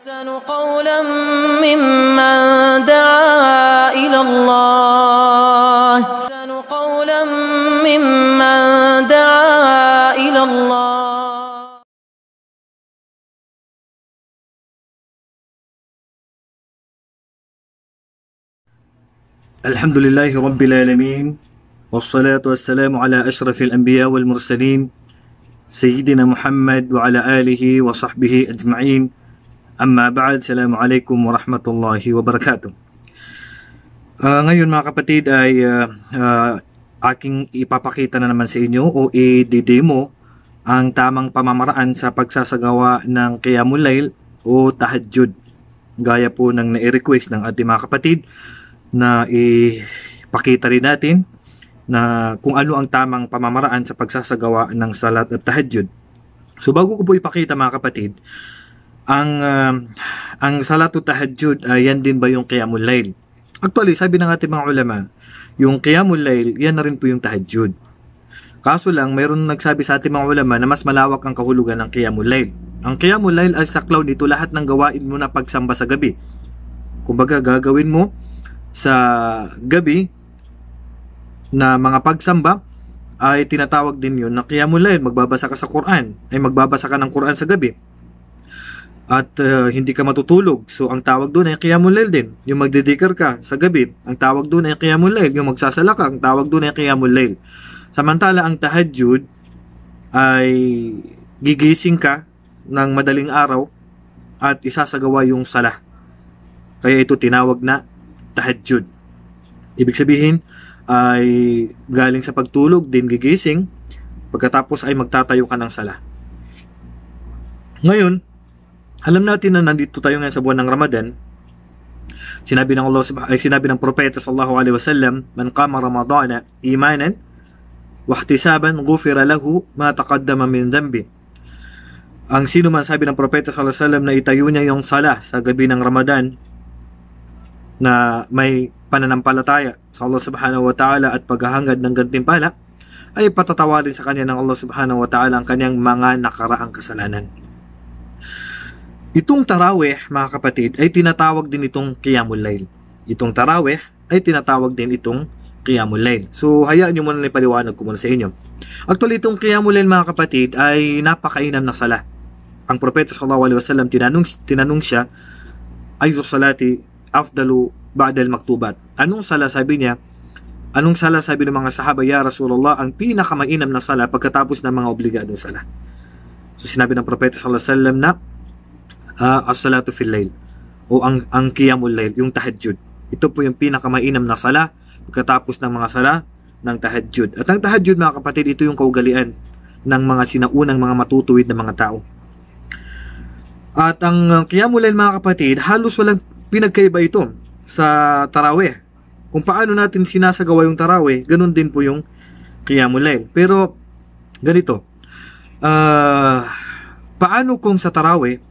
أحسن قولا ممن دعا إلى الله أحسن قولا ممن دعا إلى الله. الحمد لله رب العالمين والصلاة والسلام على أشرف الأنبياء والمرسلين سيدنا محمد وعلى آله وصحبه أجمعين. Amma ba'd, Assalamu alaikum wa rahmatullahi wa barakatuh. Ngayon mga kapatid ay aking ipapakita na naman sa inyo o i-demo ang tamang pamamaraan sa pagsasagawa ng Qiyamul Layl o Tahajjud. Gaya po ng nai-request ng ating mga kapatid na ipakita rin natin na kung ano ang tamang pamamaraan sa pagsasagawa ng salat at tahajjud. So bago ko po ipakita mga kapatid, ang salatu tahajjud, yan din ba yung Qiyamul Layl? Actually, sabi ng ating mga ulama, yung Qiyamul Layl, yan na rin po yung tahajjud. Kaso lang, mayroon nagsabi sa ating mga ulama na mas malawak ang kahulugan ng Qiyamul Layl. Ang Qiyamul Layl ay saklaw dito lahat ng gawain mo na pagsamba sa gabi. Kumbaga, gagawin mo sa gabi na mga pagsamba ay tinatawag din yun na Qiyamul Layl. Magbabasa ka sa Quran, ay magbabasa ka ng Quran sa gabi. At hindi ka matutulog. So ang tawag doon ay Qiyamul Layl din. Yung magdedikar ka sa gabi, ang tawag doon ay Qiyamul Layl. Yung magsasala ka, ang tawag doon ay Qiyamul Layl. Samantala ang tahajjud ay gigising ka ng madaling araw at isasagawa yung sala. Kaya ito tinawag na tahajjud. Ibig sabihin ay galing sa pagtulog din gigising, pagkatapos ay magtatayo ka ng sala. Ngayon, alam natin na nandito tayo ngayon sa buwan ng Ramadan. Sinabi ng propeta sallallahu alaihi wasallam, "Man qama Ramadana imanan wa ihtisaban, ghufira lahu ma taqaddama min dhanbi." Ang sino man, sabi ng propeta sallallahu alaihi wasallam, na itayo niya yung sala sa gabi ng Ramadan na may pananampalataya sa Allah subhanahu wa ta'ala at paghahangad ng gantimpala, ay patatawarin sa kanya ng Allah subhanahu wa ta'ala ang kanyang mga nakaraang kasalanan. Itong tarawih, mga kapatid, ay tinatawag din itong Qiyamul Layl. Itong tarawih ay tinatawag din itong Qiyamul Layl. So, hayaan nyo muna na ipaliwanag ko muna sa inyo. Actually, itong Qiyamul Layl, mga kapatid, ay napakainam na sala. Ang propeta sallallahu alaihi wasallam tinanong siya, ayu salati afdalu ba'dal maktubat. Anong sala, sabi niya? Anong sala, sabi ng mga sahaba, ya Rasulullah, ang pinakamainam na sala pagkatapos ng mga obligadong sala? So, sinabi ng propeta sallallahu alaihi wasallam na as-salatu fil layl o ang Qiyamul Layl, yung tahajjud. Ito po yung pinakamainam na sala pagkatapos ng mga sala ng tahajjud. At ang tahajjud, mga kapatid, ito yung kaugalian ng mga sinaunang mga matutuwid na mga tao. At ang Qiyamul Layl, mga kapatid, halos walang pinagkaiba ito sa tarawih. Kung paano natin sinasagawa yung tarawih, ganun din po yung Qiyamul Layl. Pero ganito, paano kung sa tarawih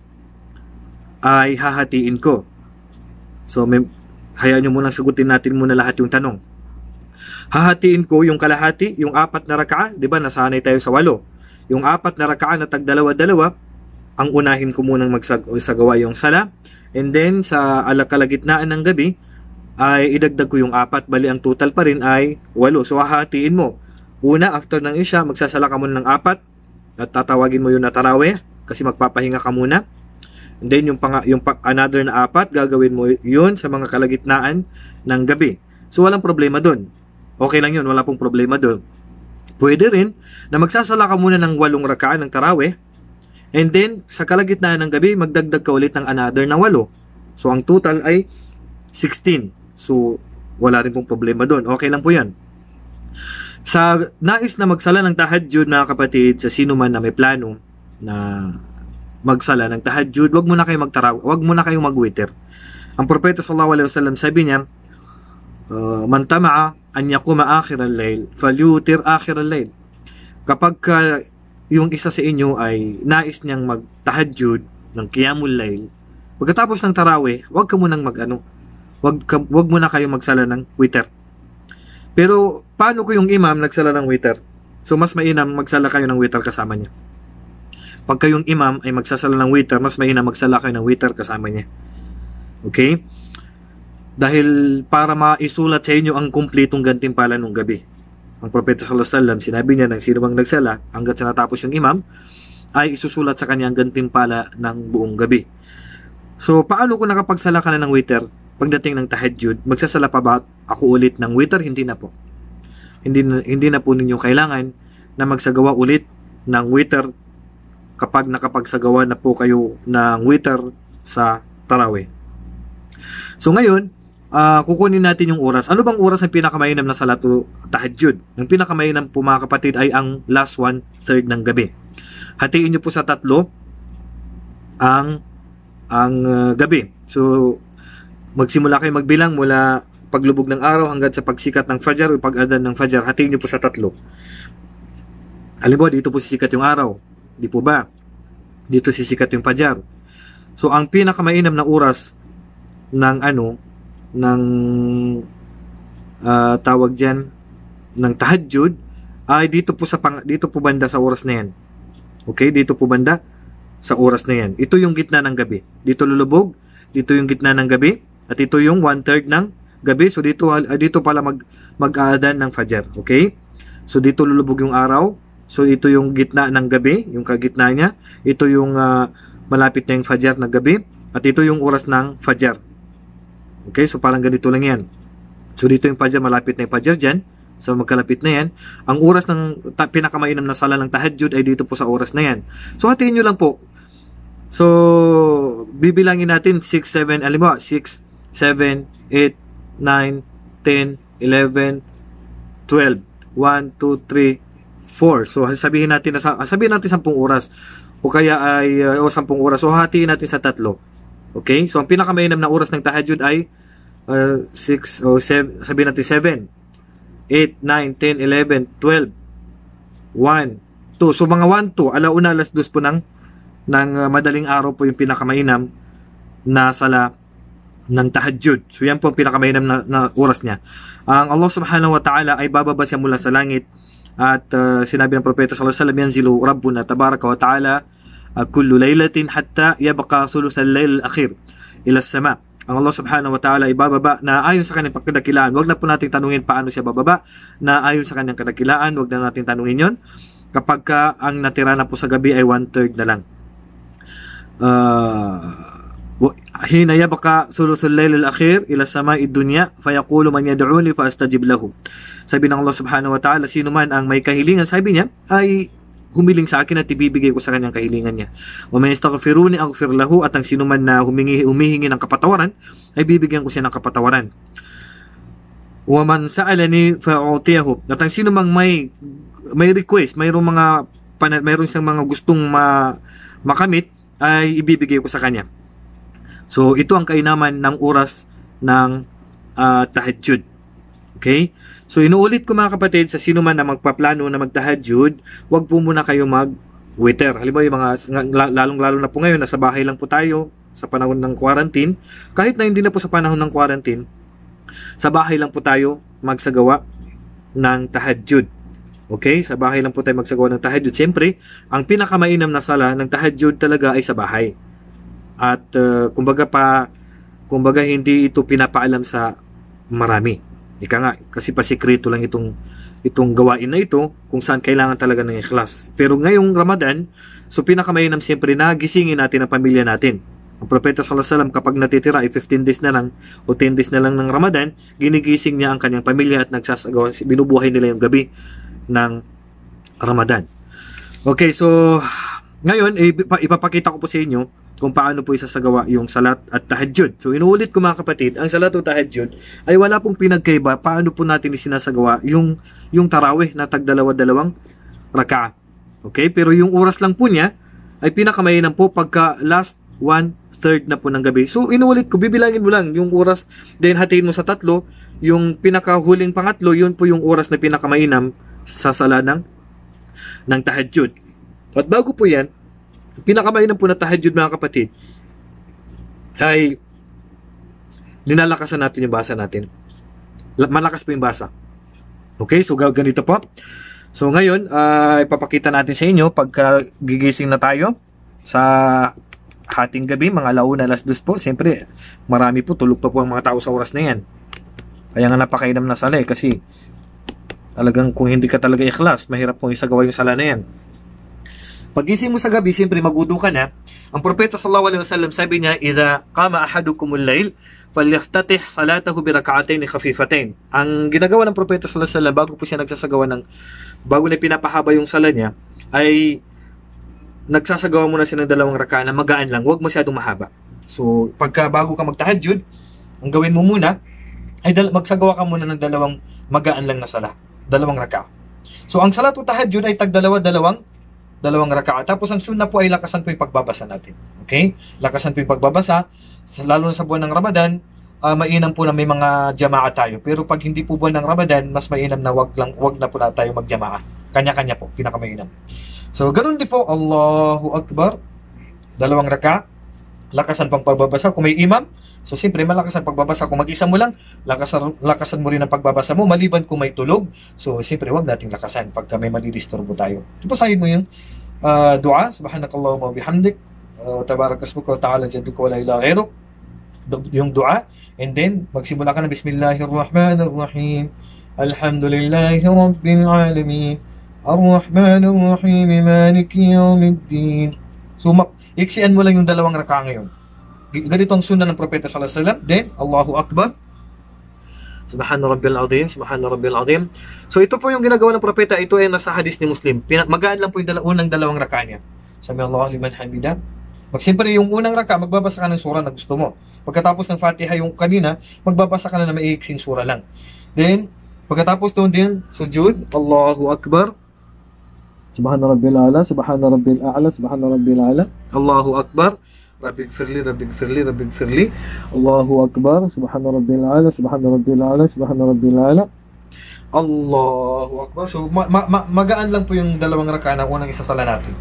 ay hahatiin ko? So, hayaan nyo munang sagutin natin muna lahat yung tanong. Hahatiin ko yung kalahati, yung 4 na raka'a, di ba? Nasanay tayo sa 8. Yung 4 na raka'a na tag-2-2, ang unahin ko munang magsagawa yung sala. And then, sa kalagitnaan ng gabi, ay idagdag ko yung 4. Bali, ang total pa rin ay 8. So, hahatiin mo. Una, after ng isya, magsasala ka muna ng 4. At tatawagin mo yun na tarawih, kasi magpapahinga ka muna. And then yung another na 4, gagawin mo yun sa mga kalagitnaan ng gabi. So walang problema doon. Okay lang yun, wala pong problema doon. Pwede rin na magsasala ka muna ng 8 rakaan ng tarawih. And then sa kalagitnaan ng gabi, magdagdag ka ulit ng another na 8. So ang total ay 16. So wala rin pong problema doon. Okay lang po yan. Sa nais na magsala ng tahajjud, mga kapatid, sa sino man na may plano na magsala ng tahajjud, wag muna kayong magwiter. Ang propeta sallallahu alaihi wasallam, sabi niya, man tama'a an yaquma akhir al-layl falyutir akhir al-layl. Kapag yung isa sa inyo ay nais niyang magtahajjud ng Qiyamul Layl, pagkatapos ng tarawih, wag muna kayong magsala ng witer. Pero paano ko yung imam nagsala ng witer? So mas mainam magsala kayo ng witer kasama niya. Pag kayong imam ay magsasala ng witr, mas mahina magsala kayo ng witr kasama niya. Okay? Dahil para maisulat sa inyo ang kumpletong gantimpala ng gabi. Ang Propeta sallallahu alaihi wasallam, sinabi niya ng sino mang nagsala hanggat sa natapos yung imam, ay isusulat sa kanya ang gantimpala ng buong gabi. So, paano kung nakapagsala ka na ng witr, pagdating ng tahajjud, magsasala pa ba ako ulit ng witr? Hindi na po. Hindi na po ninyo kailangan na magsagawa ulit ng witr kapag nakapagsagawa na po kayo ng witr sa tarawih. So ngayon, kukunin natin yung oras. Ano bang oras ng pinakamainam na salatu tahajjud? Ang pinakamainam po mga kapatid ay ang last 1/3 ng gabi. Hatiin nyo po sa 3 ang gabi. So magsimula kayo magbilang mula paglubog ng araw hanggang sa pagsikat ng fajar o pag-adan ng fajar. Hatiin nyo po sa 3. Halimbawa, dito po sisikat yung araw. Di po ba? Dito sisikat yung fajar. So, ang pinakamainam na oras ng tawag dyan, ng tahajjud, ay dito po banda sa oras na yan. Okay? Dito po banda sa oras na yan. Ito yung gitna ng gabi. Dito lulubog, dito yung gitna ng gabi, at ito yung 1/3 ng gabi. So dito pala mag-aadan ng fajar. Okay? So dito lulubog yung araw. So ito yung gitna ng gabi, yung kagitna niya. Ito yung malapit na yung fajar na gabi. At ito yung oras ng fajar. Okay? So parang ganito lang yan. So dito yung fajar, malapit na yung fajar dyan. So magkalapit na yan. Ang oras ng pinakamainam na sala ng tahajjud ay dito po sa oras na yan. So hatiin nyo lang po. So bibilangin natin 6, 7, alimbawa 6, 7, 8, 9, 10, 11, 12, 1, 2, 3, 4. So sabihin natin 10 oras o kaya ay 10 oras. So hatiin natin sa 3. Okay? So ang pinakamainam na oras ng tahajjud ay 6 o 7, sabihin natin 7, 8, 9, 10, 11, 12, 1, 2. So mga 1, 2, alauna, alas 2 po ng madaling araw po yung pinakamainam na sala ng tahajjud. So yan po ang pinakamainam na oras niya. Ang Allah subhanahu wa ta'ala ay bababa siya mula sa langit at sinabi ng Propeta sallallahu alaihi wasallam, yanzilu rabbuna tabaraka wa ta'ala kullu laylatin hatta yabqa thuluthal layl al-akhir ila as-sama. Ang Allah subhanahu wa ta'ala ay bababa na ayon sa kanyang kadakilaan. Huwag na po natin tanungin paano siya bababa, na ayon sa kanyang kadakilaan. Huwag na natin tanungin yon. Kapag ang natira na po sa gabi ay 1/3 na lang. Hina yabqa thuluthul layl al-akhir ila samai dunya fayaqulu man yad'uni fa astajib lahu. Sabi ng Allah subhanahu wa ta'ala, sino man ang may kahilingan, sabi niya, ay humiling sa akin at ibibigay ko sa kanyang kahilingan niya. Wa may yastaghfiruni aghfir lahu, at ang sino man na humihingi ng kapatawaran ay bibigyan ko siya ng kapatawaran. Wa man sa'alani fa'utiyahu, at ang sino mang may request, mayroong siyang mga gustong makamit, ay ibibigay ko sa kanya. So ito ang kainaman ng oras ng tahajjud. Okay? So inuulit ko mga kapatid, sa sino man na magpaplano na magtahajjud, wag po muna kayo mag-witr. Halimbawa yung mga lalong-lalo na po ngayon, nasa bahay lang po tayo sa panahon ng quarantine. Kahit na hindi na po sa panahon ng quarantine, sa bahay lang po tayo magsagawa ng tahajjud. Okay? Sa bahay lang po tayo magsagawa ng tahajjud. Siyempre, ang pinakamainam na sala ng tahajjud talaga ay sa bahay. At kumbaga hindi ito pinapaalam sa marami. Ika nga, kasi pasikreto lang itong gawain na ito kung saan kailangan talaga ng ikhlas. Pero ngayong Ramadan, so pinakamainam siyempre na gisingin natin ang pamilya natin. Ang Propeta sallallahu alaihi wasallam kapag natitira ay 15 days na lang o 10 days na lang ng Ramadan, ginigising niya ang kanyang pamilya at nagsasagawa, binubuhay nila yung gabi ng Ramadan. Okay, so ngayon, ipapakita ko po sa inyo kung paano po isasagawa yung salat at tahajjud. So inuulit ko mga kapatid, ang salat o tahajjud ay wala pong pinagkaiba paano po natin isinasagawa yung tarawih na tagdalawa-dalawang raka'a. Okay? Pero yung oras lang po niya ay pinakamainam po pagka last 1/3 na po ng gabi. So inuulit ko, bibilangin mo lang yung oras, then hatiin mo sa 3, yung pinakahuling pangatlo, yun po yung oras na pinakamainam sa sala ng tahajjud. At bago po yan, pinakamainam po na tahajjud mga kapatid ay dinalakasan natin yung basa natin. Malakas po yung basa. Okay, so ganito po. So ngayon, ipapakita natin sa inyo pagka gigising na tayo sa hating gabi, mga 1:00, 2:00 po. Siyempre, marami po, tulog pa po ang mga tao sa oras na yan. Kaya nga napakainam na sala kasi talagang kung hindi ka talaga ikhlas, mahirap pong isagawa yung sala na yan. Pagising mo sa gabi, siyempre magudo ka na. Ang propeta sallallahu alaihi wasallam sabi niya, "Idza qama ahadukumul layl, falyakhtatih salatahu bi rak'atayn khafifatain." Ang ginagawa ng propeta sallallahu alaihi wasallam bago po siya nagsasagawa bago na pinapahaba yung sala niya, ay nagsasagawa muna siya ng 2 raka'a na magaan lang, huwag masyadong mahaba. So, pagka bago ka magtahajjud, ang gawin mo muna ay magsagawa ka muna ng 2 magaan lang na sala, 2 raka'a. So, ang salatu tahajjud ay tag-2 raka'a. Tapos ang sunna po ay lakasan po yung pagbabasa natin. Okay? Lakasan po yung pagbabasa. Lalo na sa buwan ng Ramadan, mainam po na may mga jamaa tayo. Pero pag hindi po buwan ng Ramadan, mas mainam na wag na po na tayo magjamaa. Kanya-kanya po, pinakamainam. So, ganun din po, Allahu Akbar. 2 raka'a. Lakasan pang pagbabasa. Kung may imam, so siyempre malakas ang pagbabasa. Kung mag-isa mo lang, lakasan mo rin ang pagbabasa mo, maliban kung may tulog. So siyempre wag nating lakasan pagka may malidisturbo tayo. Basahin mo yung dua, subhanakallahumma wa bihamdik, wa tabarakasmuka wa ta'ala jadduka wa la ilaha ghayruk. Yung dua, and then magsimula ka na bismillahirrahmanirrahim. Alhamdulillahi rabbil alamin. Arrahmanirrahim, maliki yawmiddin. So iksian mo lang yung 2 raka'a ngayon. Ganito ang sunnah ng propeta sallallahu alaihi wasallam. Then, Allahu Akbar. Subhana Rabbil Azim, Subhana Rabbil Azim. So, ito po yung ginagawa ng propeta. Ito ay nasa hadis ni Muslim. Magaan lang po yung unang 2 raka'a niya. Sami Allahu liman hamida. Siyempre, yung unang raka'a, magbabasa ka ng surah na gusto mo. Pagkatapos ng Fatiha yung kanina, magbabasa ka na maiiksing surah lang. Then, pagkatapos doon din, sujud, Allahu Akbar. Subhana Rabbil A'la, Subhana Rabbil A'la, Subhana Rabbil A'la. Allahu Akbar. Rabbi gfirli, Rabbi gfirli, Rabbi gfirli. Allahu Akbar. Subhana Rabbil A'la, Subhana Rabbil A'la, Subhana Rabbil A'la. Allahu Akbar. So, magaan lang po yung 2 raka'a na unang isasala natin.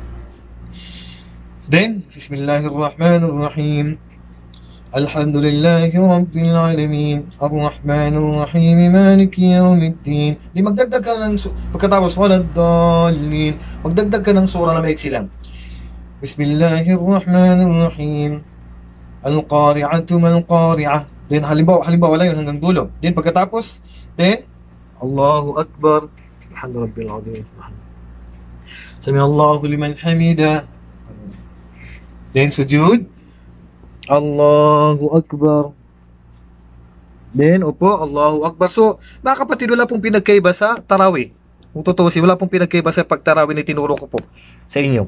Then, Bismillahirrahmanirrahim. Alhamdulillahi Rabbil Alamin. Arrahmanirrahim. Maliki yawmiddin. Di magdagdag ka ng pagkatapos waladdallin. Magdagdag ka ng surah na maiksi lang. Bismillahirrahmanirrahim. Al-qari'atu mal-qari'ah. Then halimbawa lang yun hanggang dulo. Then pagkatapos, then Allahu Akbar. Subhana Rabbil Azim. Sami Allahu liman hamida. Then sujud. Allahu Akbar. Then upo, Allahu Akbar. So, mga kapatid, wala pong pinagkaiba sa tarawih. Kung tutusin, wala pong pinagkaiba sa pagtarawih na tinuro ko po sa inyo.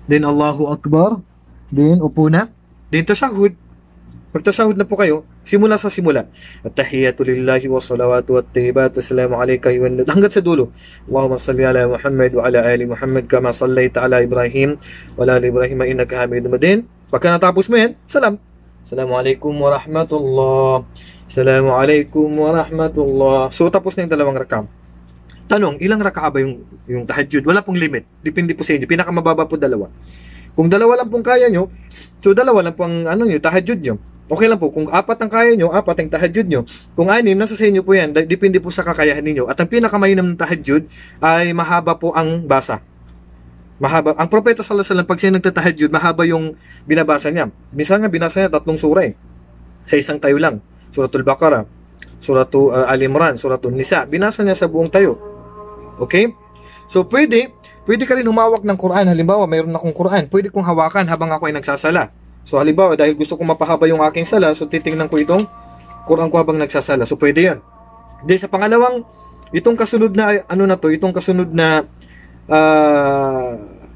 Then Allahu Akbar. Then upo na. Then tashahud. Pag tashahud na po kayo, simula sa simula. At-tahiyatu lillahi wa salawatu wa at-tayyibatu. Assalamu alayka ayyuhan nabi. Hanggang sa dulo. Allahumma salli ala Muhammad wa ala ali Muhammad kama sallaita ala Ibrahim wa ala ali Ibrahim innaka Hamidum Majid. Pagka natapos mo yan, salam. Assalamu alaikum wa rahmatullah. Assalamu alaikum wa rahmatullah. So tapos na yung 2 raka'a. Tanong, ilang raka'a ba yung tahajjud? Wala pong limit. Depende po sa inyo. Pinakamababa po 2. Kung 2 lang pong kaya nyo, so 2 lang po ang tahajjud nyo. Okay lang po. Kung 4 ang kaya nyo, 4 ang tahajjud nyo. Kung 6, nasa sa inyo po yan. Depende po sa kakayahan ninyo. At ang pinakamainam ng tahajjud ay mahaba po ang basa. Mahaba. Ang propeta sallallahu alaihi wasallam, pag siya nagtatahajjud, mahaba yung binabasa niya. Minsan nga binasa niya 3 surah sa isang tayo lang. Suratul Baqarah, Suratul Al-Imran, Suratul Nisa. Binasa niya sa buong tayo. Okay? So, pwede ka rin humawak ng Quran. Halimbawa, mayroon akong Quran. Pwede kong hawakan habang ako ay nagsasala. So, halimbawa, dahil gusto kong mapahaba yung aking sala, so titingnan ko itong Quran ko habang nagsasala. So, pwede yan. Then, sa pangalawang, itong kasunod na, itong kasunod na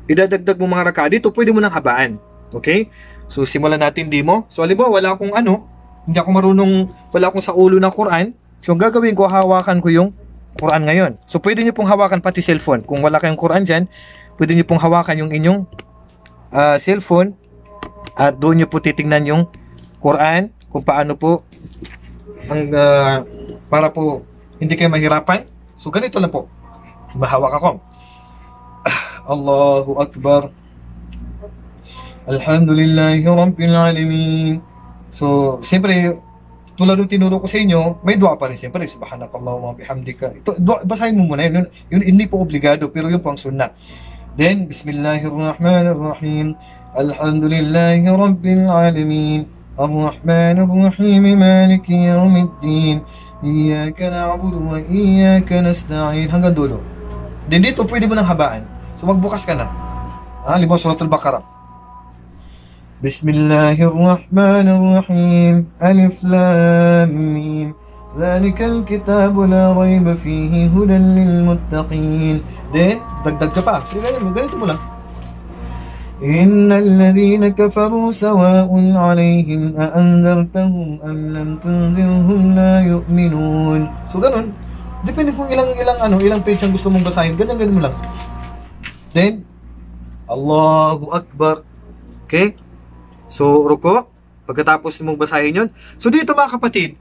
idadagdag mo mga raka'a, dito pwede mo nang habaan. Okay? So, simulan natin demo. So, halimbawa, wala akong hindi ako marunong, wala akong sa ulo ng Quran. So, ang gagawin ko, hawakan ko yung Quran ngayon. So, pwede nyo pong hawakan pati cellphone. Kung wala kayong Quran dyan, pwede nyo pong hawakan yung inyong cellphone at doon nyo po titingnan yung Quran kung paano po para po hindi kayo mahirapan. So, ganito lang po. Mahawak ako. Allahu Akbar. Alhamdulillahi Rabbil Alamin. So, siyempre, tulad ng tinuro ko sa inyo, may dua pa rin siyempre. Subhanakallahumma bihamdika. Ito, basahin mo muna yun. Yun. Hindi po obligado, pero yun po ang sunnah. Then, Bismillahirrahmanirrahim. Alhamdulillahi Rabbil Alamin. Ar-Rahmanir-Rahim. Maliki Yawmiddin. Iyyaka na'budu wa iyyaka nasta'in. Hanggang dulo. Then dito, pwede mo nang habaan. So, magbukas ka na. Halimbawa, Suratul Baqarah. Bismillahirrahmanirrahim. Alif Lam Mim. ذلك الكتاب لا ريب فيه هدى للمتقين. Then, dagdag ka pa. Sige, ganito mo lang. إن الذين كفروا سواء عليهم أأنذرتهم أم لم تنذرهم لا يؤمنون. So, ganun. Depende kung ilang page ang gusto mong basahin. Ganun mo lang. Then, Allahu Akbar. Okay? So, ruko, pagkatapos mong basahin yun. So, dito mga kapatid,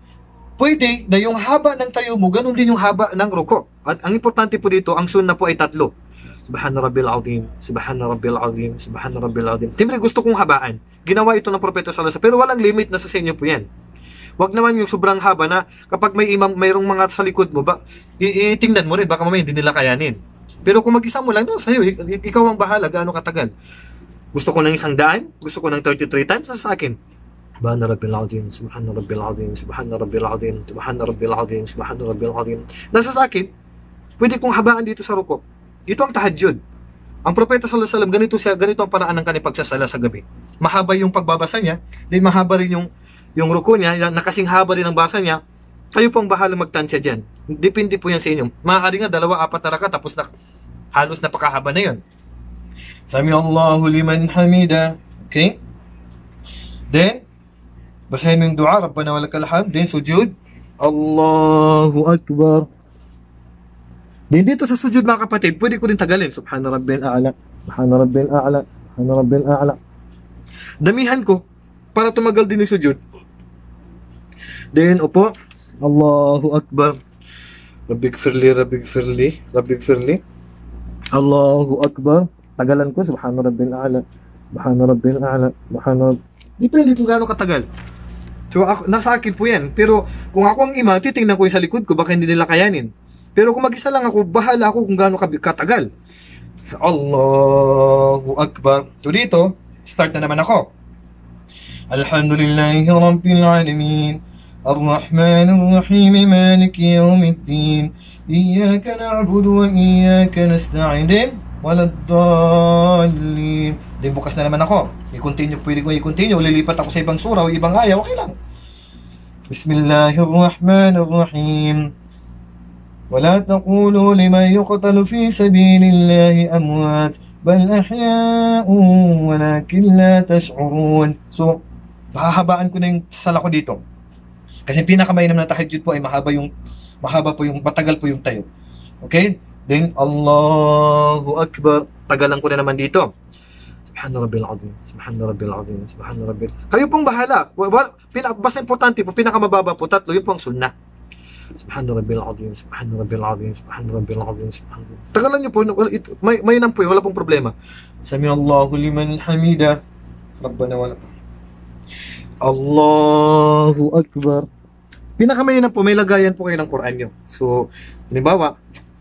pwede na yung haba ng tayo mo, ganun din yung haba ng ruko. At ang importante po dito, ang sunnah po ay 3. Subhana Rabbil Azim, Subhana Rabbil Azim, Subhana Rabbil Azim. Siyempre, gusto kong habaan. Ginawa ito ng Propeta Sallallahu Alaihi Wasallam, pero walang limit na sa inyo po yan. Wag naman yung sobrang haba na kapag may imam, mayroong mga sa likod mo, itingnan mo rin, baka mamaya hindi nila kayanin. Pero kung mag-isa mo lang, sa'yo, ikaw ang bahala, gaano katagal. Gusto ko ng 100, gusto ko ng 33 times, sa akin. Subhana Rabbil Azim, Subhana Rabbil Azim, Subhana Rabbil Azim, Subhana Rabbil Azim, Subhana Rabbil Azim. Nasa sa akin, pwede kong habaan dito sa ruko. Ito ang tahajjud. Ang Propeta Sallallahu Alaihi Wasallam, ganito ang paraan ng kanyang pagsasala sa gabi. Mahaba yung pagbabasa niya, then mahaba rin yung ruko niya, nakasing haba rin ang basa niya. Kayo pong bahala magtansya dyan. Depende po yan sa inyo. Maaari nga 2-4 na raka, tapos halos napakahaba na yun. Sami Allahu liman hamida. Okay? Then, basahin mo yung dua, Rabbana walakal hamd. Then, sujud. Allahu Akbar. Then, dito sa sujud mga kapatid, pwede ko rin tagalin. Subhana Rabbil A'la. Subhana Rabbil A'la. Subhana Rabbil A'la. Damihan ko para tumagal din yung sujud. Then, upo. Allahu Akbar. Rabbigfirli, Rabbigfirli, Rabbigfirli. Allahu Akbar. Tagalan ko, Subhana Rabbil A'la, Subhana Rabbil A'la, Subhana. Depende kung gaano katagal. So, nasa akin po yan. Pero, kung ako ang ima, titingnan ko yung sa likod ko, baka hindi nila kayanin. Pero kung mag-isa lang ako, bahala ako kung gaano katagal. Allahu Akbar. So, dito, start na naman ako. Alhamdulillahi Rabbil Alamin. Ar-Rahmanir-Rahim. Maliki Yawmiddin. Iyyaka na'budu wa iyyaka nasta'in. Waladdallin. Then bukas na naman ako. I-continue, pwede ko i-continue. Lilipat ako sa ibang sura o ibang aya. Okay lang. Bismillahirrahmanirrahim. Wala taqulu liman yuqtalu fi sabilillahi amwat. Bal ahya'un walakin la tash'urun. So, hahabaan ko na yung sala ko dito. Kasi pinakamainam na tahajjud po ay mahaba po yung, matagal po yung tayo. Okay? Then, Allahu Akbar. Tagalan ko na naman dito. Subhana Rabbil Azim, Subhana Rabbil Azim, Subhana Rabbil. Kayo pong bahala. Basta importante po, pinakamababa po, 3, yun po ang sunnah. Subhana Rabbil Azim, Subhana Rabbil Azim, Subhana Rabbil Azim, Subhana. Tagalan nyo po, may nang po, wala pong problema. Sami Allahu liman hamida. Rabbana wala pa. Allahu Akbar. Pinakamainam po, may lagayan po kayo ng Quran nyo. So, halimbawa,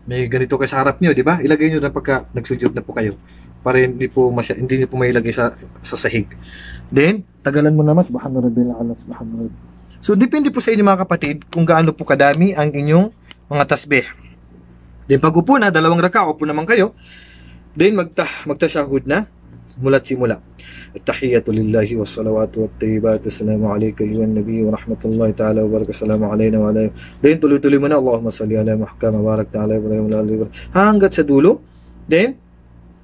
may ganito kayo sa harap nyo, di ba? Ilagay nyo na pagka nagsujud na po kayo. Para hindi nyo po mailagay sa sahig. Then, tagalan mo naman, Subhana Rabbil A'la, Subhana Rabbil. So, depende po sa inyo mga kapatid, kung gaano po kadami ang inyong mga tasbih. Then, pag upo na, 2 raka, upo naman kayo. Then, magtasyahud na, mula't simula. At-tahiyyatu lillahi was-salawatu wat-tayyibatu. Assalamu alayka ayyuhan nabiy wa rahmatullahi ta'ala wa barakatuh. Assalamu alayna wa alayhi. Then tuloy-tuloy mo na, Allahumma salli ala Muhammad wa barik ta'ala Ibrahim wa ala Ibrahim. Hanggat sa dulo. Then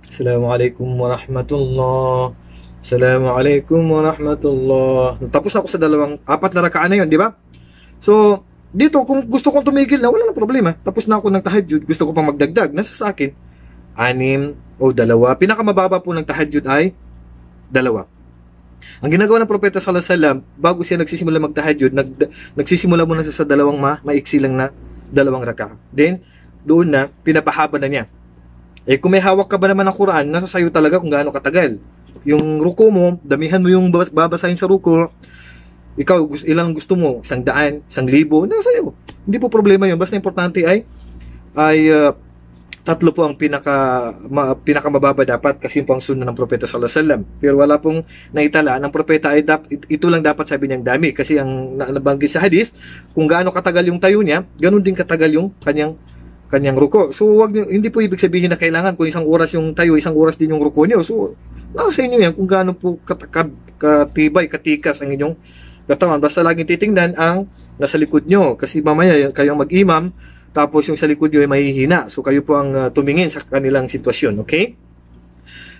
Assalamu alaykum wa rahmatullah. Assalamu alaykum wa rahmatullah. Tapos ako sa 4 na rakaan na 'yon, di ba? So, dito kung gusto kong tumigil na, wala nang problema. Tapos na ako ng tahajjud, gusto ko pang magdagdag, nasa sa akin. 6 o 2. Pinakamababa po ng tahajjud ay 2. Ang ginagawa ng Propeta Sallallahu Alaihi Wasallam, bago siya nagsisimula magtahajjud, nagsisimula muna siya sa 2 maiksi lang na 2 raka. Then, doon na, pinapahaba na niya. Eh, kung may hawak ka ba naman ng Quran, nasa sayo talaga kung gaano katagal. Yung ruko mo, damihan mo yung babasahin sa ruko. ikaw, ilang gusto mo? 100, 1,000, nasa iyo. Hindi po problema yun. Basta importante ay tatlo po ang pinakamababa dapat kasi yun po ang sunna ng propeta sallallahu alaihi wasallam. Pero wala pong naitala ng propeta ay ito lang dapat sabi niyang dami kasi ang nabanggit sa hadith, kung gaano katagal yung tayo niya, ganun din katagal yung kanyang ruko. So hindi po ibig sabihin na kailangan kung isang oras yung tayo, isang oras din yung ruko niyo. So nasa inyo yan kung gaano po katibay, katikas ang inyong katawan. Basta laging titingnan ang nasa likod nyo kasi mamaya kayo ang mag-imam tapos yung sa likod nyo ay mahihina. So kayo po ang tumingin sa kanilang sitwasyon, okay?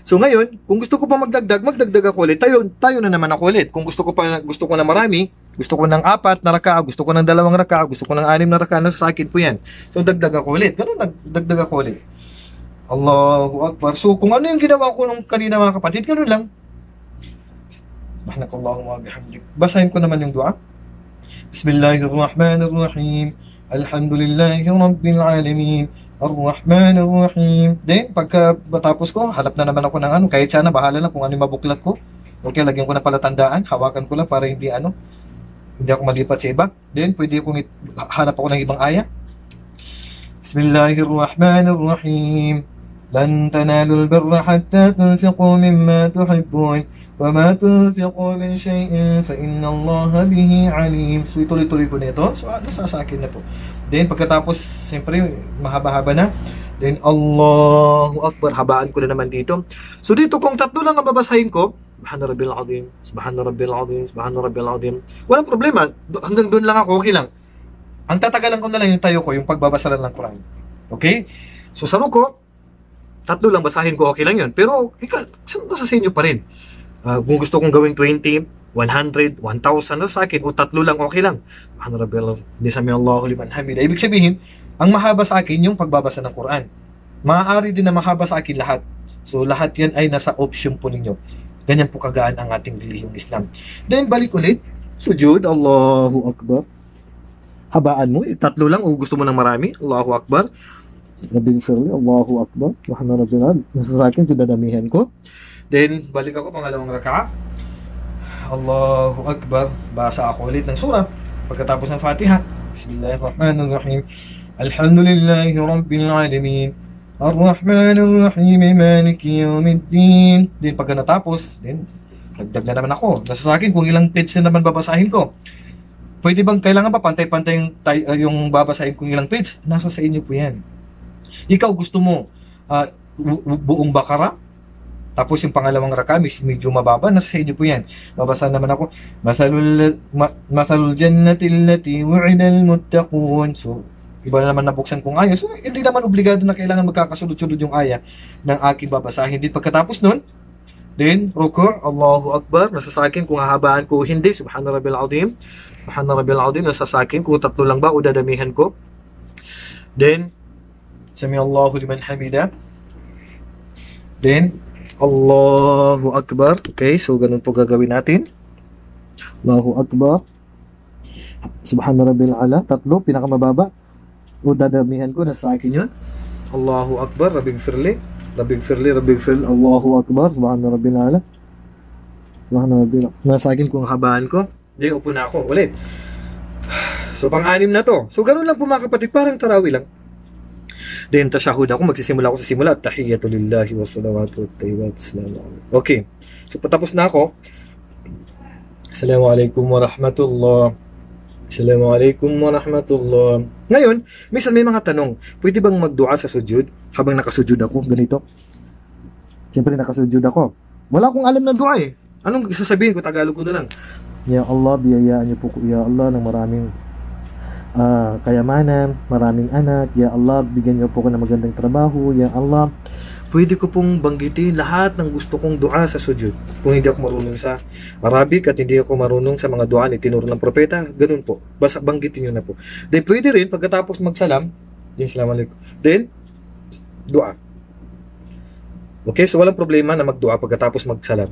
So ngayon, kung gusto ko pa magdagdag ako ulit. Tayo na naman ako ulit. Kung gusto ko na marami, gusto ko ng 4 na raka, gusto ko ng 2 raka, gusto ko ng 6 na raka, nasa akin po yan. So dagdag ako ulit. Ganun, dagdag ako ulit. Allahu Akbar. So kung ano yung ginawa ko nung kanina mga kapatid, ganun lang. Subhanakallahumma wa bihamdik. Basahin ko naman yung dua. Bismillahirrahmanirrahim. Alhamdulillahi Rabbil Alamin. Ar-Rahmanir Rahim. Then, pagka matapos ko, hanap na naman ako ng ano. Kahit sana, bahala na kung ano yung mabuklat ko. Okay, lagyan ko na palatandaan. Hawakan ko lang para hindi ako malipat sa iba. Then, pwede akong hanap ako ng ibang aya. Bismillahirrahmanir Rahim. Lan tanalul birra hatta tunfiqu mimma tuhibbun. وَمَا تُنْفِقُوا مِنْ شَيْءٍ فَإِنَّ اللَّهَ بِهِ عَلِيمٌ. So ituloy-tuloy ko nito. So nasa sa akin na po. Then pagkatapos, siyempre mahaba-haba na. Then Allahu Akbar, habaan ko na naman dito. So dito kung 3 lang ang babasahin ko, Subhana Rabbil Azim, Subhana Rabbil Azim, Subhana Rabbil Azim. Walang problema. Hanggang doon lang ako, okay lang. Ang tatagalan ko na lang yung tayo ko, yung pagbabasa lang ng Quran. Okay? So sa ruko, 3 lang basahin ko, okay lang yun. Pero nasa sa inyo pa rin. Kung gusto kong gawing 20, 100, 1,000 na sa akin, o 3 lang, okay lang. Sami Allahu liman hamida. Ibig sabihin, ang mahaba sa akin yung pagbabasa ng Quran. Maaari din na mahaba sa akin lahat. So lahat yan ay nasa option po ninyo. Ganyan po kagaan ang ating relihiyong Islam. Then balik ulit, sujud, Allahu Akbar. Habaan mo, 3 lang, o gusto mo ng marami, Allahu Akbar. Rabbil firli, Allahu Akbar. Subhana Rabbil. Nasa sa akin, dadamihan ko. Then, balik ako pangalawang raka'a. Allahu Akbar. Basa ako ulit ng surah. Pagkatapos ng Fatiha. Bismillahirrahmanirrahim. Alhamdulillahi Rabbil Alamin. Ar-Rahmanir-Rahim. Maliki Yawmiddin. Then, pagka natapos, then, dagdag na naman ako. Nasa sa akin kung ilang page na naman babasahin ko. Pwede bang kailangan pa pantay-pantay yung babasahin kung ilang page? Nasa sa inyo po yan. Ikaw gusto mo buong Bakara? Tapos yung pangalawang raka, medyo mababa, nasa sa inyo po yan. Babasa naman ako, Mathalul jannati allati wu'idal muttaqun. So, iba na naman nabuksan kong aya. So, hindi naman obligado na kailangan magkakasunod-sunod yung aya ng aking babasahin. Hindi pagkatapos nun, then, ruku', Allahu Akbar, nasa sa akin kung hahabaan ko hindi, Subhana Rabbil Azim, Subhana Rabbil Azim, nasa sa akin kung 3 lang ba o dadamihan ko. Then, Sami Allahu liman hamida. Then, Allahu Akbar. Okay, so ganun po gagawin natin. Allahu Akbar. Subhana Rabbil Ala. 3, pinakamababa. O dadamihan ko, nasa akin yun. Allahu Akbar. Rabbing firli. Rabbing firli. Rabbing firli. Allahu Akbar. Subhana Rabbil Ala. Subhana Rabbil Ala. Nasa akin kung habaan ko. Di, upo na ako. Ulit. So, pang-6 na to. So, ganun lang po mga kapatid. Parang tarawih lang. Then tashahud ako, magsisimula ako sa simula. Tahiyyatu lillahi wa salawatu wa tayyibat. Okay. So patapos na ako. Assalamualaikum warahmatullah. Assalamualaikum warahmatullah. Ngayon, minsan may mga tanong. Pwede bang magdua sa sujud habang nakasujud ako? Ganito. Siyempre nakasujud ako. Wala akong alam na dua eh. Anong sasabihin ko? Tagalog ko na lang. Ya Allah, biyayaan niyo po ko. Ya Allah, ng maraming kayamanan, maraming anak. Ya Allah, bigyan niyo po ko ng magandang trabaho. Ya Allah, pwede ko pong banggitin lahat ng gusto kong dua sa sujud. Kung hindi ako marunong sa Arabic at hindi ako marunong sa mga dua ni tinuro ng propeta, ganun po. Basta banggitin niyo na po. Then pwede rin pagkatapos magsalam, Assalamualaikum. Then dua. Okay, so walang problema na magdua pagkatapos magsalam.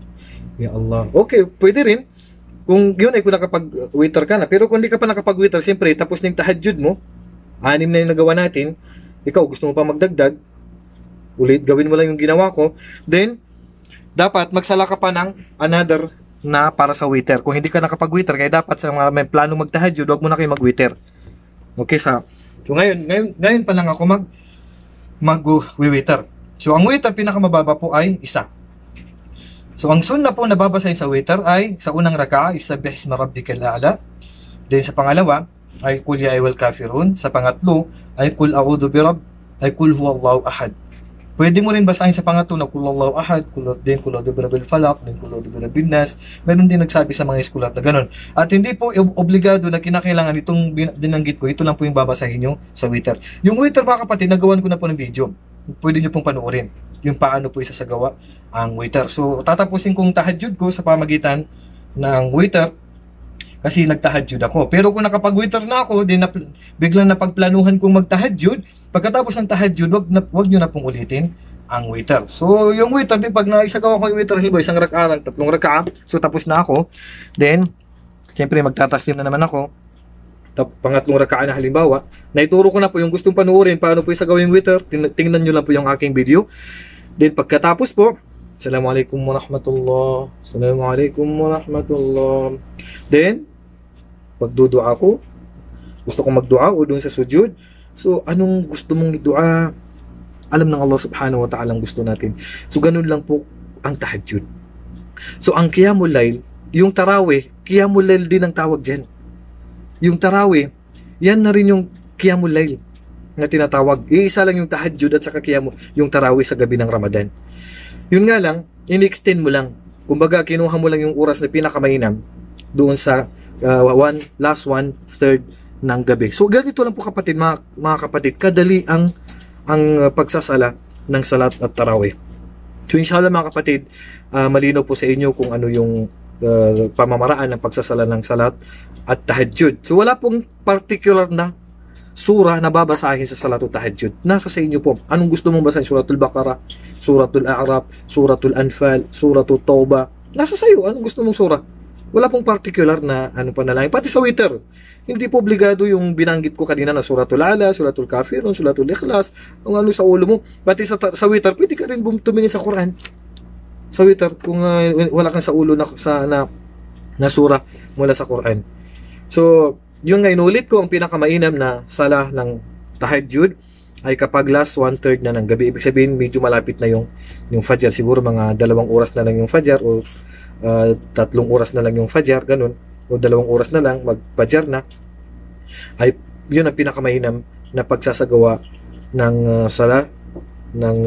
Ya Allah. Okay, pwede rin. Kung yun ay kung nakapag-witr ka na. Pero kung hindi ka pa nakapag-witr, siyempre, tapos na yung tahajjud mo, 6 na yung nagawa natin, ikaw gusto mo pa magdagdag, ulit, gawin mo lang yung ginawa ko, then, dapat magsala ka pa ng another na para sa witr. Kung hindi ka nakapag-witr, kaya dapat sa mga may plano magtahajjud, wag mo na kayo mag-witr. Okay, so ngayon pa lang ako mag-witr. So ang witr pinakamababa po ay isa. So ang sunnah po na babasahin sa witr ay sa unang raka'a isabbih isma rabbikal a'la. Then sa pangalawa ay qul ya ayyuhal kafirun. Sa pangatlo ay qul a'udhu ay qul huwallahu ahad. Pwede mo rin basahin sa pangatlo na qul huwallahu ahad, qul a'udhu birabbil falaq, then qul a'udhu birabbin nas. Meron din nagsabi sa mga eskulat na ganun. At hindi po obligado na kinakailangan itong dinanggit ko, ito lang po yung babasahin nyo sa witr. Yung witr mga kapatid, nagawan ko na po ng video. Pwede nyo pong panoorin yung paano po isasagawa ang witr. So tatapusin kong tahajjud ko sa pamagitan ng witr kasi nagtahajjud ako. Pero kung nakapag-witr na ako, biglang napagplanuhan kong magtahajjud, pagkatapos ng tahajjud, wag nyo na pong ulitin ang witr. So, yung witr, pag naisagawa ko yung witr, halimbawa, isang raka'a, tatlong raka'a, so tapos na ako, then, siyempre, magtataslim na naman ako, pangatlong raka'a na halimbawa, naituro ko na po yung gustong panuorin, paano po isagawa yung witr, tingnan nyo lang po yung aking video. Then, pagkatapos po, Assalamualaikum warahmatullah. Assalamualaikum warahmatullah. Then, pagdudua ako, gusto kong magdua o doon sa sujud. So, anong gusto mong idua? Alam ng Allah subhanahu wa ta'ala ang gusto natin. So, ganun lang po ang tahajjud. So, ang qiyamul layl, yung tarawih, qiyamul layl din ang tawag dyan. Yung tarawih, yan na rin yung qiyamul layl na tinatawag. Iisa lang yung tahajjud at saka yung tarawih sa gabi ng Ramadan. Yun nga lang, in-extend mo lang. Kumbaga, kinuha mo lang yung oras na pinakamainam doon sa last 1/3 ng gabi. So, ganito lang po kapatid, mga kapatid, kadali ang pagsasala ng salat at tarawih. So, inshallah mga kapatid, malinaw po sa inyo kung ano yung pamamaraan ng pagsasala ng salat at tahajjud. So, wala pong particular na surah na babasahin sa salat at tahajjud. Nasa sa inyo po. Anong gusto mong basahin? Suratul Baqarah, Suratul A'raf, Suratul Anfal, Suratul Tauba. Nasa sa iyo. Anong gusto mong surah? Wala pong particular na panalangin. Pati sa witr, hindi po obligado yung binanggit ko kanina na Suratul Ala, Suratul Kafirun, Suratul Ikhlas, ang ano sa ulo mo. Pati sa witr, pwede ka rin tumingin sa Quran. Sa witr, kung wala kang sa ulo na surah mula sa Quran. So, yung nga inulit ko, ang pinakamainam na sala ng tahajjud ay kapag last 1/3 na ng gabi. Ibig sabihin, medyo malapit na yung Fajr. Siguro mga 2 oras na lang yung Fajr o 3 oras na lang yung Fajr, ganun. O 2 oras na lang, mag-Fajr na. Ay, yun ang pinakamainam na pagsasagawa ng sala ng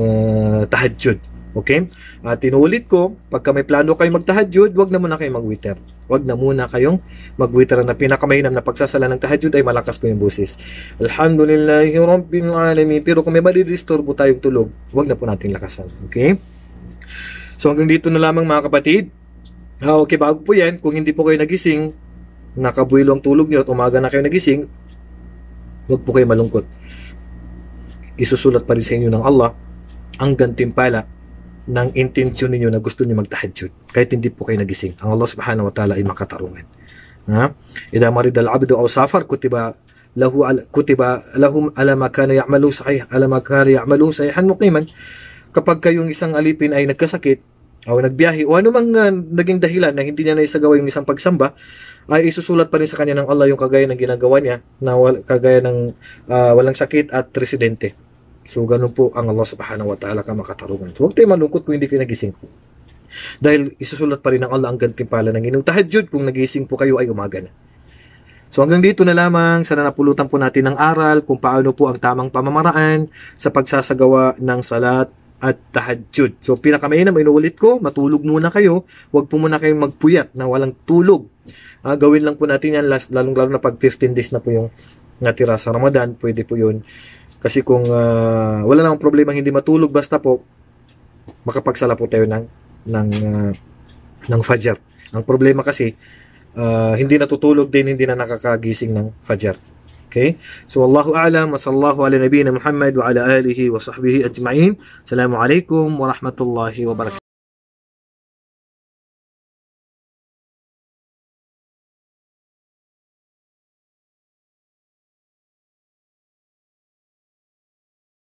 tahajjud. Okay? At inulit ko, pagka may plano kayo magtahajjud, wag na muna kayong mag-witr. Wag na muna kayong mag-witr. Na pinakamainam na pagsasala ng tahajjud ay malakas po yung boses. Alhamdulillahi Rabbil Alamin. Pero kung may mali-disturbo tayong tulog, wag na po natin lakasan. Okay? So hanggang dito na lamang mga kapatid. Okay, bago po yan, kung hindi po kayo nagising, nakabuelo ang tulog nyo at umaga na kayo nagising, wag po kayo malungkot. Isusulat pa rin sa inyo ng Allah ang gantimpala ng intensyon ninyo na gusto niyo magtahajjud kahit hindi po kayo nagising. Ang Allah subhanahu wa ta'ala ay makatarungan. Idha marida al-abdu aw safar kutiba lahum ala ma kana ya'malu sahihan muqiman. Kapag kayong isang alipin ay nagkasakit o nagbiyahe o anumang naging dahilan na hindi niya naisagawa yung isang pagsamba, ay isusulat pa rin sa kanya ng Allah yung kagaya ng ginagawa niya na kagaya ng walang sakit at residente. So, ganun po ang Allah subhanahu wa ta'ala makatarungan. So, huwag tayo malungkot kung hindi kayo nagising. Dahil isusulat pa rin ng Allah ang gantimpala ng inyong tahajjud kung nagising po kayo ay umaga na. So, hanggang dito na lamang. Sana napulutan po natin ng aral kung paano po ang tamang pamamaraan sa pagsasagawa ng salat at tahajjud. So, pinakamainam, inuulit ko, matulog muna kayo. Huwag po muna kayong magpuyat na walang tulog. Gawin lang po natin yan, lalong-lalo na pag 15 days na po yung natira sa Ramadan, pwede po yun. Kasi kung wala namang problema hindi matulog, basta po makapagsala po tayo ng Fajr. Ang problema kasi hindi natutulog din, hindi na nakakagising ng Fajr. Okay? So wallahu a'lam wa sallallahu ala nabiyyina Muhammad wa ala alihi wa sahbihi ajma'in. Assalamu alaikum wa rahmatullahi wa barakatuh.